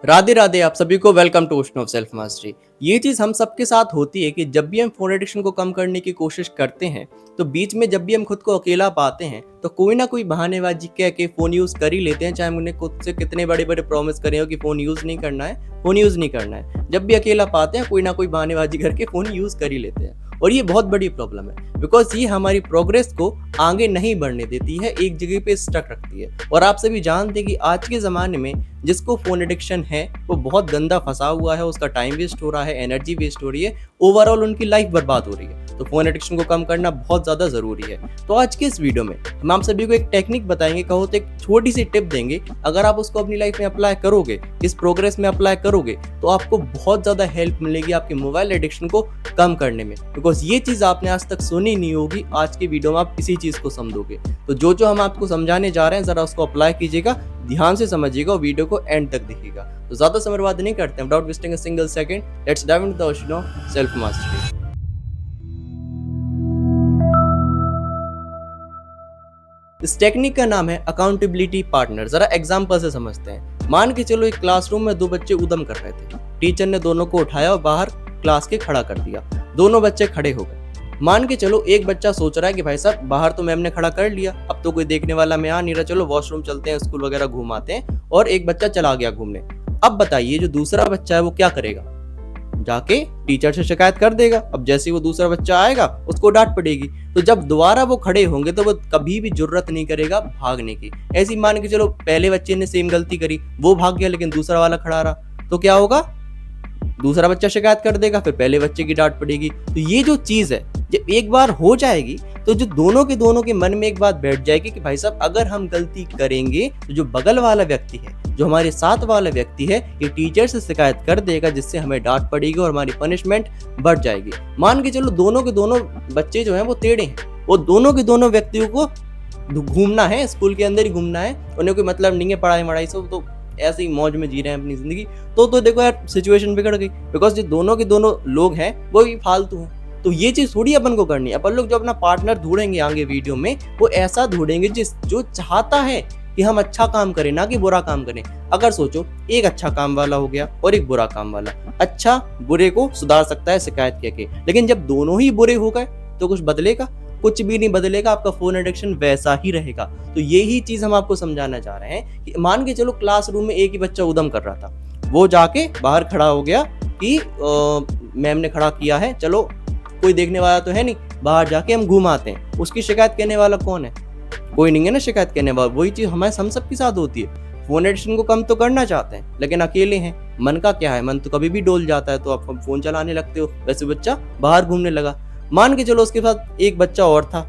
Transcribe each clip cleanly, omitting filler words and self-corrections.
राधे राधे आप सभी को welcome to ocean of self mastery. ये चीज़ हम सबके साथ होती है कि जब भी हम फ़ोन एडिक्शन को कम करने की कोशिश करते हैं तो बीच में जब भी हम खुद को अकेला पाते हैं तो कोई ना कोई बहानेबाजी कह के फ़ोन यूज़ कर ही लेते हैं, चाहे हमने खुद से कितने बड़े बड़े प्रॉमिस करे हो कि फ़ोन यूज़ नहीं करना है, फ़ोन यूज़ नहीं करना है। जब भी अकेला पाते हैं कोई ना कोई बहानेबाजी करके फ़ोन यूज़ कर ही लेते हैं और ये बहुत बड़ी प्रॉब्लम है बिकॉज ये हमारी प्रोग्रेस को आगे नहीं बढ़ने देती है, एक जगह पे स्टक रखती है। और आप सभी जानते हैं कि आज के ज़माने में जिसको फ़ोन एडिक्शन है वो बहुत गंदा फंसा हुआ है, उसका टाइम वेस्ट हो रहा है, एनर्जी वेस्ट हो रही है, ओवरऑल उनकी लाइफ बर्बाद हो रही है। तो फ़ोन एडिक्शन को कम करना बहुत ज़्यादा ज़रूरी है। तो आज के इस वीडियो में हम आप सभी को एक टेक्निक बताएंगे, कहो तो एक छोटी सी टिप देंगे। अगर आप उसको अपनी लाइफ में अप्लाई करोगे, इस प्रोग्रेस में अप्लाई करोगे तो आपको बहुत ज़्यादा हेल्प मिलेगी आपके मोबाइल एडिक्शन को कम करने में। बिकॉज ये चीज़ आपने आज तक सुनी नहीं होगी, आज के वीडियो में आप इसी चीज़ को समझोगे। तो जो हम आपको समझाने जा रहे हैं ज़रा उसको अप्लाई कीजिएगा, ध्यान से समझिएगा और वीडियो को एंड तक देखिएगा। तो ज़्यादा समय बर्बाद नहीं करते हैं, without wasting a single second, let's dive into the ocean of self mastery. इस टेक्निक का नाम है अकाउंटेबिलिटी पार्टनर। जरा एग्जांपल से समझते हैं। मान के चलो एक क्लासरूम में दो बच्चे उधम कर रहे थे। टीचर ने दोनों को उठाया और बाहर क्लास के खड़ा कर दिया। दोनों बच्चे खड़े हो गए। मान के चलो एक बच्चा सोच रहा है कि भाई साहब बाहर तो मैम ने खड़ा कर लिया, अब तो कोई देखने वाला मैं आ नहीं रहा, चलो वॉशरूम चलते हैं, स्कूल वगैरह घुमाते हैं। और एक बच्चा चला गया घूमने। अब बताइए जो दूसरा बच्चा है वो क्या करेगा? जाके टीचर से शिकायत कर देगा। अब जैसे ही वो दूसरा बच्चा आएगा उसको डांट पड़ेगी। तो जब दोबारा वो खड़े होंगे तो वो कभी भी जुर्रत नहीं करेगा भागने की। ऐसे ही मान के चलो पहले बच्चे ने सेम गलती करी, वो भाग गया लेकिन दूसरा वाला खड़ा रहा, तो क्या होगा? दूसरा बच्चा शिकायत कर देगा, फिर पहले बच्चे की डांट पड़ेगी। तो ये जो चीज है जब एक बार हो जाएगी तो जो दोनों के मन में एक बात बैठ जाएगी कि भाई साहब अगर हम गलती करेंगे तो जो बगल वाला व्यक्ति है, जो हमारे साथ वाला व्यक्ति है, ये टीचर से शिकायत कर देगा, जिससे हमें डांट पड़ेगी और हमारी पनिशमेंट बढ़ जाएगी। मान के चलो दोनों के दोनों बच्चे जो हैं वो टेढ़े हैं, वो दोनों के दोनों व्यक्तियों को घूमना है, स्कूल के अंदर ही घूमना है, उन्हें कोई मतलब नहीं है पढ़ाई वढ़ाई से, तो ऐसे ही मौज में जी रहे हैं अपनी जिंदगी। तो देखो यार सिचुएशन बिगड़ गई बिकॉज जो दोनों के दोनों लोग हैं वो भी फालतू हैं। तो ये चीज थोड़ी अपन को करनी है। अपन लोग जो अपना पार्टनर ढूंढेंगे आगे वीडियो में वो ऐसा ढूंढेंगे जो चाहता है कि हम अच्छा काम करें, ना कि बुरा काम करें। अगर सोचो एक अच्छा काम वाला हो गया और एक बुरा काम वाला, अच्छा बुरे को सुधार सकता है शिकायत करके, लेकिन जब दोनों ही बुरे हो गए तो कुछ बदलेगा? कुछ भी नहीं बदलेगा, आपका फोन एडिक्शन वैसा ही रहेगा। तो यही चीज हम आपको समझाना चाह रहे हैं कि मान के चलो क्लासरूम में एक ही बच्चा उधम कर रहा था, वो जाके बाहर खड़ा हो गया कि मैम ने खड़ा किया है, चलो कोई देखने वाला तो है नहीं, बाहर जाके हम घुमाते हैं। उसकी शिकायत करने वाला कौन है? कोई नहीं है ना शिकायत करने वाला। वही चीज हम सबके साथ होती है। फोन एडिक्शन को कम तो करना चाहते हैं लेकिन अकेले हैं। मन का क्या है, मन तो कभी भी डोल जाता है, तो आप फोन चलाने लगते हो। वैसे बच्चा बाहर घूमने लगा। मान के चलो उसके साथ एक बच्चा और था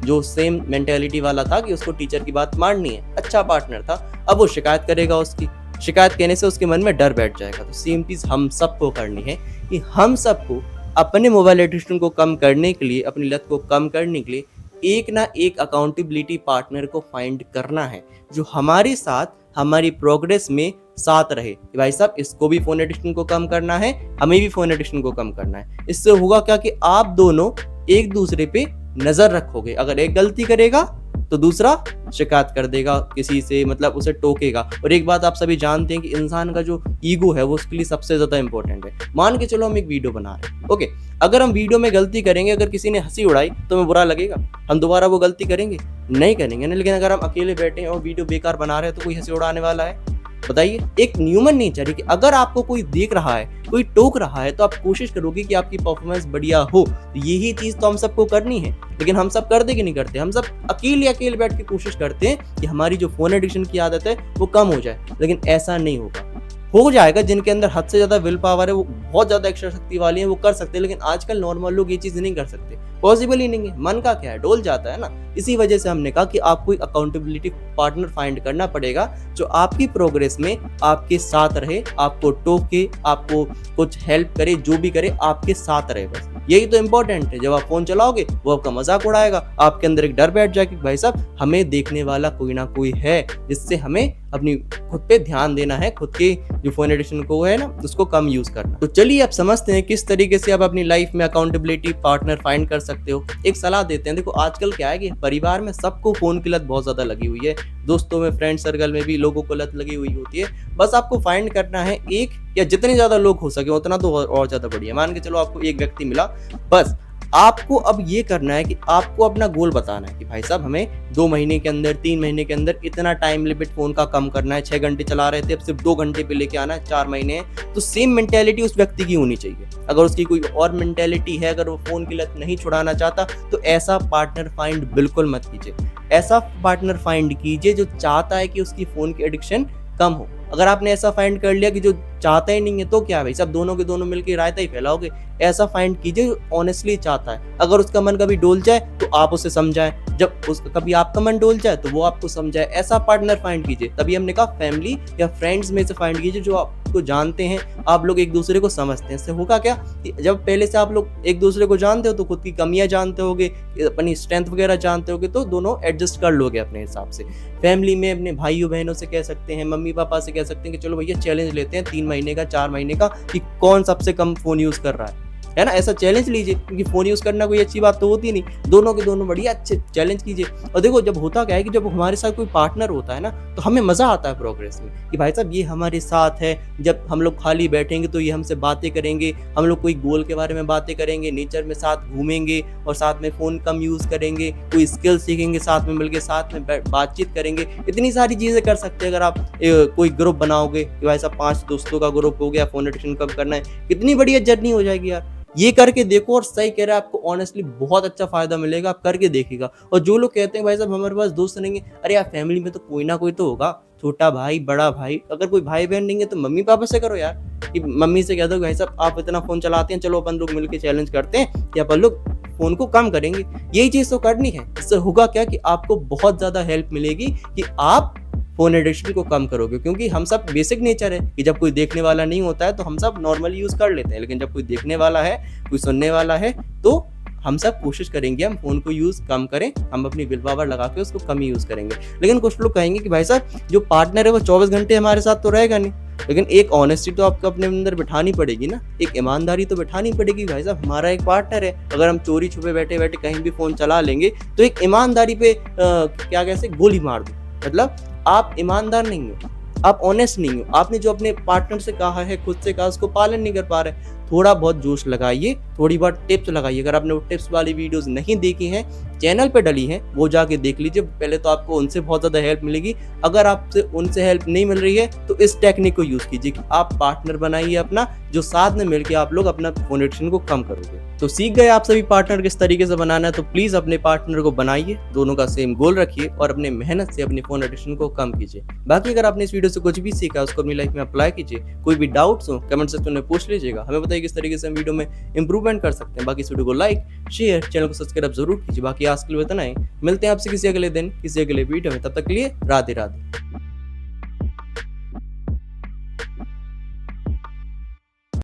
जो सेम मेंटेलिटी वाला था कि उसको टीचर की बात माननी है, अच्छा पार्टनर था। अब वो शिकायत करेगा, उसकी शिकायत कहने से उसके मन में डर बैठ जाएगा। तो सेम चीज हम सबको करनी है कि हम सबको अपने मोबाइल एडिक्शन को कम करने के लिए, अपनी लत को कम करने के लिए एक ना एक अकाउंटेबिलिटी पार्टनर को फाइंड करना है जो हमारे साथ हमारी प्रोग्रेस में साथ रहे कि भाई साहब इसको भी फोन एडिक्शन को कम करना है, हमें भी फोन एडिक्शन को कम करना है। इससे होगा क्या कि आप दोनों एक दूसरे पे नजर रखोगे। अगर एक गलती करेगा तो दूसरा शिकायत कर देगा किसी से, मतलब उसे टोकेगा। और एक बात आप सभी जानते हैं कि इंसान का जो ईगो है वो उसके लिए सबसे ज्यादा इंपॉर्टेंट है। मान के चलो हम एक वीडियो बना रहे हैं, ओके, अगर हम वीडियो में गलती करेंगे, अगर किसी ने हंसी उड़ाई तो हमें बुरा लगेगा? हम दोबारा वो गलती करेंगे? नहीं करेंगे ना। लेकिन अगर हम अकेले बैठे हैं और वीडियो बेकार बना रहे हैं तो कोई हंसी उड़ाने वाला है? बताइए। एक ह्यूमन नेचर है कि अगर आपको कोई देख रहा है, कोई टोक रहा है, तो आप कोशिश करोगे कि आपकी परफॉर्मेंस बढ़िया हो। तो यही चीज तो हम सबको करनी है, लेकिन हम सब करते कि नहीं करते? हम सब अकेले बैठ के कोशिश करते हैं कि हमारी जो फोन एडिक्शन की आदत है वो कम हो जाए, लेकिन ऐसा नहीं होगा। हो जाएगा जिनके अंदर हद से ज्यादा विल पावर है, वो बहुत ज्यादा एक्स्ट्रा शक्ति वाली है, वो कर सकते हैं, लेकिन आजकल नॉर्मल लोग ये चीज नहीं कर सकते, पॉसिबल ही नहीं है। मन का क्या है, डोल जाता है ना। इसी वजह से हमने कहा कि आपको एक अकाउंटेबिलिटी पार्टनर फाइंड करना पड़ेगा जो आपकी प्रोग्रेस में आपके साथ रहे, आपको टोके, आपको कुछ हेल्प करे, जो भी करे आपके साथ रहे। बस यही तो इम्पोर्टेंट है। जब आप फोन चलाओगे वो आपका मजाक उड़ाएगा, आपके अंदर एक डर बैठ जाएगा कि भाई साहब हमें देखने वाला कोई ना कोई है जिससे हमें अपनी खुद पे ध्यान देना है, खुद के जो फ़ोन एडिक्शन को है ना उसको कम यूज़ करना। तो चलिए अब समझते हैं किस तरीके से आप अपनी लाइफ में अकाउंटेबिलिटी पार्टनर फाइंड कर सकते हो। एक सलाह देते हैं, देखो आजकल क्या है कि परिवार में सबको फ़ोन की लत बहुत ज़्यादा लगी हुई है, दोस्तों में, फ्रेंड सर्कल में भी लोगों को लत लगी हुई होती है। बस आपको फाइंड करना है एक या जितने ज़्यादा लोग हो सके उतना तो और ज़्यादा बढ़िया। मान के चलो आपको एक व्यक्ति मिला, बस आपको अब ये करना है कि आपको अपना गोल बताना है कि भाई साहब हमें 2 महीने के अंदर, 3 महीने के अंदर इतना टाइम लिमिट फ़ोन का कम करना है। 6 घंटे चला रहे थे, अब सिर्फ 2 घंटे पे लेके आना है, 4 महीने हैं। तो सेम मेंटालिटी उस व्यक्ति की होनी चाहिए। अगर उसकी कोई और मेंटालिटी है, अगर वो फ़ोन की लत नहीं छुड़ाना चाहता, तो ऐसा पार्टनर फाइंड बिल्कुल मत कीजिए। ऐसा पार्टनर फाइंड कीजिए जो चाहता है कि उसकी फ़ोन की एडिक्शन कम हो। अगर आपने ऐसा फाइंड कर लिया कि जो चाहता ही नहीं है, तो क्या है भाई साहब, दोनों के दोनों मिलकर रायता ही फैलाओगे। ऐसा फाइंड कीजिए जो ऑनेस्टली चाहता है। अगर उसका मन कभी डोल जाए तो आप उसे समझाएं, जब उसका कभी आपका मन डोल जाए तो वो आपको समझाए। ऐसा पार्टनर फाइंड कीजिए। तभी हमने कहा फैमिली या फ्रेंड्स में से फाइंड कीजिए जो आपको जानते हैं, आप लोग एक दूसरे को समझते हैं। इससे होगा क्या कि जब पहले से आप लोग एक दूसरे को जानते हो तो खुद की कमियां जानते होगे, अपनी स्ट्रेंथ वगैरह जानते होगे, तो दोनों एडजस्ट कर लोगे अपने हिसाब से। फैमिली में अपने भाइयों बहनों से कह सकते हैं, मम्मी पापा से कह सकते हैं कि चलो भैया चैलेंज लेते हैं 3 महीने का, 4 महीने का, कि कौन सबसे कम फ़ोन यूज़ कर रहा है ना। ऐसा चैलेंज लीजिए, क्योंकि फ़ोन यूज़ करना कोई अच्छी बात तो होती नहीं। दोनों के दोनों बढ़िया अच्छे चैलेंज कीजिए। और देखो जब होता क्या है कि जब हमारे साथ कोई पार्टनर होता है ना, तो हमें मज़ा आता है प्रोग्रेस में कि भाई साहब ये हमारे साथ है। जब हम लोग खाली बैठेंगे तो ये हमसे बातें करेंगे, हम लोग कोई गोल के बारे में बातें करेंगे, नेचर में साथ घूमेंगे और साथ में फ़ोन कम यूज़ करेंगे, कोई स्किल सीखेंगे, साथ में मिलके साथ में बातचीत करेंगे। इतनी सारी चीज़ें कर सकते हैं अगर आप कोई ग्रुप बनाओगे कि भाई साहब 5 दोस्तों का ग्रुप हो गया, फ़ोन एडिक्शन कम करना है। कितनी बढ़िया जर्नी हो जाएगी यार। ये करके देखो, और सही कह रहा है, आपको ऑनेस्टली बहुत अच्छा फायदा मिलेगा। आप करके देखिएगा। और जो लोग कहते हैं भाई साहब हमारे पास दोस्त नहीं है, अरे यार फैमिली में तो कोई ना कोई तो होगा, छोटा भाई, बड़ा भाई। अगर कोई भाई बहन नहीं है तो मम्मी पापा से करो यार, कि मम्मी से कह दो भाई साहब आप इतना फ़ोन चलाते हैं, चलो अपन लोग मिलकर चैलेंज करते हैं कि अपन लोग फ़ोन को कम करेंगे। यही चीज़ तो करनी है। इससे होगा क्या कि आपको बहुत ज़्यादा हेल्प मिलेगी कि आप फ़ोन एडिक्शन को कम करोगे। क्योंकि हम सब बेसिक नेचर है कि जब कोई देखने वाला नहीं होता है तो हम सब नॉर्मली यूज़ कर लेते हैं, लेकिन जब कोई देखने वाला है, कोई सुनने वाला है, तो हम सब कोशिश करेंगे हम फ़ोन को यूज़ कम करें, हम अपनी विल पावर लगा के उसको कम ही यूज़ करेंगे। लेकिन कुछ लोग कहेंगे कि भाई साहब जो पार्टनर है वो 24 घंटे हमारे साथ तो रहेगा नहीं, लेकिन एक ऑनेस्टी तो आपको अपने अंदर बिठानी पड़ेगी ना, एक ईमानदारी तो बिठानी पड़ेगी। भाई साहब हमारा एक पार्टनर है, अगर हम चोरी छुपे बैठे बैठे कहीं भी फ़ोन चला लेंगे तो एक ईमानदारी पे क्या कैसे गोली मार दो। मतलब आप ईमानदार नहीं हो, आप ऑनेस्ट नहीं हो। आपने जो अपने पार्टनर से कहा है, खुद से कहा, उसको पालन नहीं कर पा रहे। थोड़ा बहुत जोश लगाइए, थोड़ी बहुत टिप्स लगाइए। अगर आपने वो टिप्स वाली वीडियोस नहीं देखी हैं, चैनल पे डली हैं, वो जाके देख लीजिए। पहले तो आपको उनसे बहुत ज़्यादा हेल्प मिलेगी। अगर आपसे उनसे हेल्प नहीं मिल रही है तो इस टेक्निक को यूज़ कीजिए कि आप पार्टनर बनाइए अपना, जो साथ में मिलकर आप लोग अपना फ़ोन एडिक्शन को कम करोगे। तो सीख गए आप सभी पार्टनर किस तरीके से बनाना है, तो प्लीज़ अपने पार्टनर को बनाइए, दोनों का सेम गोल रखिए और अपने मेहनत से अपने फ़ोन एडिक्शन को कम कीजिए। बाकी अगर आपने इस वीडियो से कुछ भी सीखा उसको अपनी लाइफ में अप्लाई कीजिए। कोई भी डाउट्स हो कमेंट सेक्शन में पूछ लीजिएगा, हमें बताइए किस तरीके से हम वीडियो में इंप्रूवमेंट कर सकते हैं। बाकी इस वीडियो को लाइक, शेयर, चैनल को सब्सक्राइब जरूर कीजिए। बाकी आज के लिए इतना ही, मिलते हैं आपसे किसी अगले दिन किसी अगले वीडियो में। तब तक के लिए राधे राधे।